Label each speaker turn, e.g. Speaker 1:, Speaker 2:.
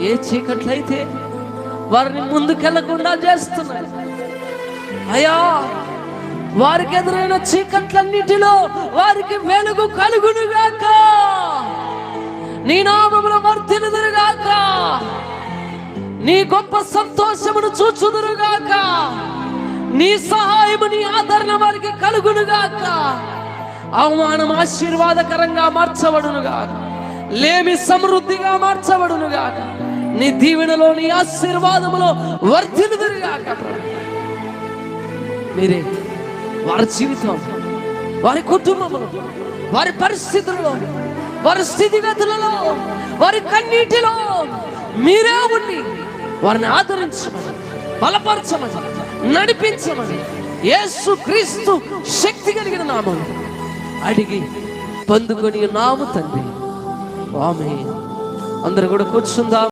Speaker 1: ఏ చీకట్లయితే వారిని ముందుకెళ్లకుండా చేస్తున్నాయి అయ్యా, వారికి ఎదురైన చీకట్లన్నిటిలో వారికి వెలుగు కలుగునుగాక, నీ నామములో వర్ధిల్లుదురుగాక, నీ గొప్ప సంతోషమును చూచుదురుగాక, నీ సహాయము నీ ఆదరణ వారికి కలుగునుగాక, అవమానం ఆశీర్వాదకరంగా మార్చబడునుగాక, లేమి సమృద్ధిగా మార్చబడునుగాక, నీ దీవెనలో నీ ఆశీర్వాదములో వర్ధిల్లుదురుగాక. మీరే వారి జీవితం, వారి కుటుంబములు, వారి పరిస్థితుల్లో, వారి స్థితిగతులలో, వారి కన్నీటిలో మీరే ఉండి వారిని ఆదరించమని, బలపరచమని, నడిపించమని యేసు క్రీస్తు శక్తి కలిగిన నామం అడిగి పొందుకొని నాము తండ్రి. ఆమేన్. అందరూ కూడా కూర్చుందాం.